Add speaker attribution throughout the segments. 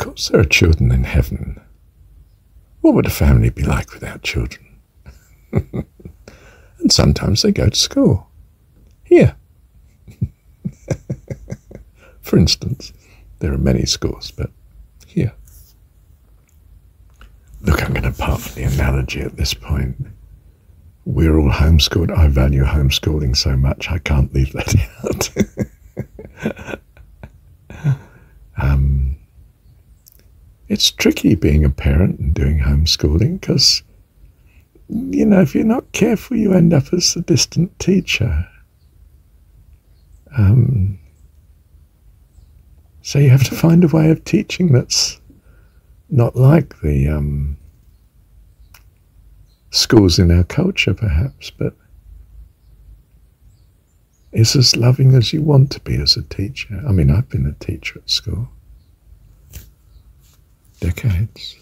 Speaker 1: course there are children in heaven. What would a family be like without children? And sometimes they go to school. Here. For instance, there are many schools, but here. Look, I'm going to part from the analogy at this point. We're all homeschooled. I value homeschooling so much I can't leave that out. It's tricky being a parent and doing homeschooling because, you know, if you're not careful, you end up as the distant teacher. So you have to find a way of teaching that's not like the schools in our culture, perhaps, but is as loving as you want to be as a teacher. I mean, I've been a teacher at school. Decades.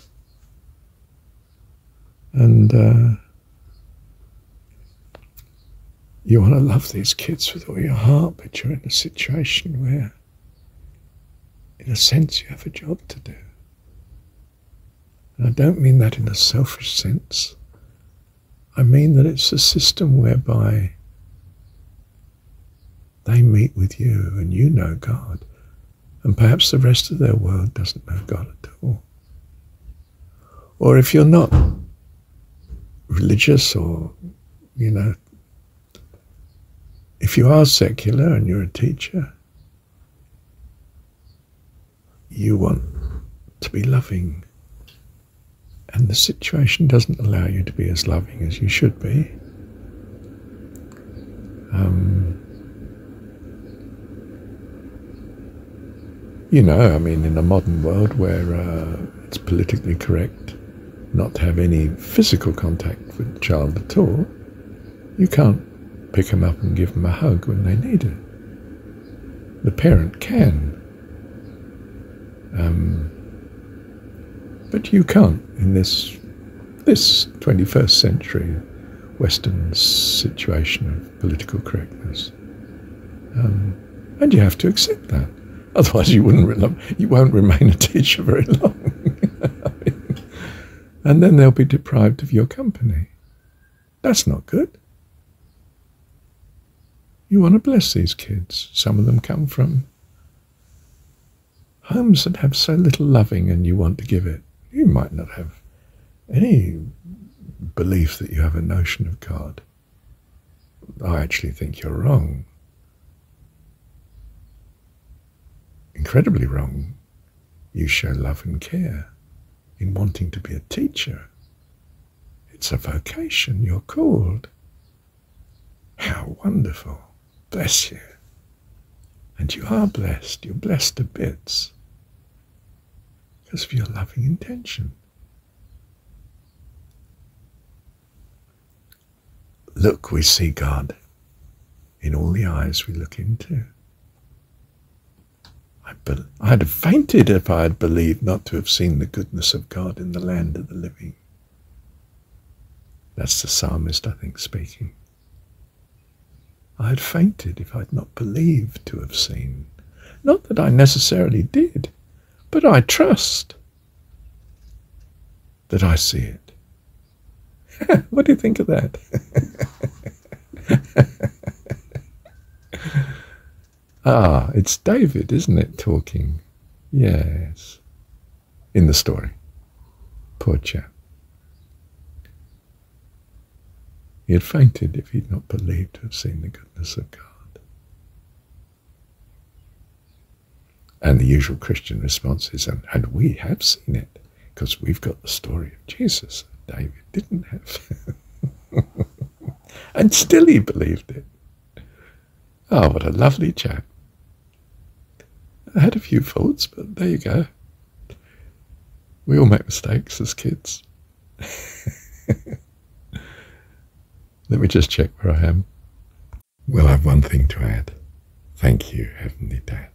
Speaker 1: And you want to love these kids with all your heart, but you're in a situation where, in a sense, you have a job to do. And I don't mean that in a selfish sense. I mean that it's a system whereby they meet with you and you know God, and perhaps the rest of their world doesn't know God at all. Or if you're not religious, or, you know, if you are secular and you're a teacher, you want to be loving, and the situation doesn't allow you to be as loving as you should be. You know, I mean, in a modern world where it's politically correct not to have any physical contact with the child at all, you can't pick them up and give them a hug when they need it. The parent can. But you can't in this 21st century Western situation of political correctness. And you have to accept that. Otherwise you won't remain a teacher very long. And then they'll be deprived of your company. That's not good. You want to bless these kids. Some of them come from homes that have so little loving, and you want to give it. You might not have any belief that you have a notion of God. I actually think you're wrong. Incredibly wrong. You show love and care in wanting to be a teacher. It's a vocation. You're called. How wonderful. Bless you. And you are blessed. You're blessed to bits because of your loving intention. Look, we see God in all the eyes we look into. I'd have fainted if I had believed not to have seen the goodness of God in the land of the living. That's the psalmist, I think, speaking. I had fainted if I had not believed to have seen. Not that I necessarily did, but I trust that I see it. What do you think of that? Ah, it's David, isn't it, talking? Yes. In the story. Poor chap. He had fainted if he'd not believed to have seen the goodness of God. And the usual Christian response is, and we have seen it, because we've got the story of Jesus. David didn't have. And still he believed it. Oh, what a lovely chap. I had a few faults, but there you go. We all make mistakes as kids. Let me just check where I am. Well, I have one thing to add. Thank you, Heavenly Dad.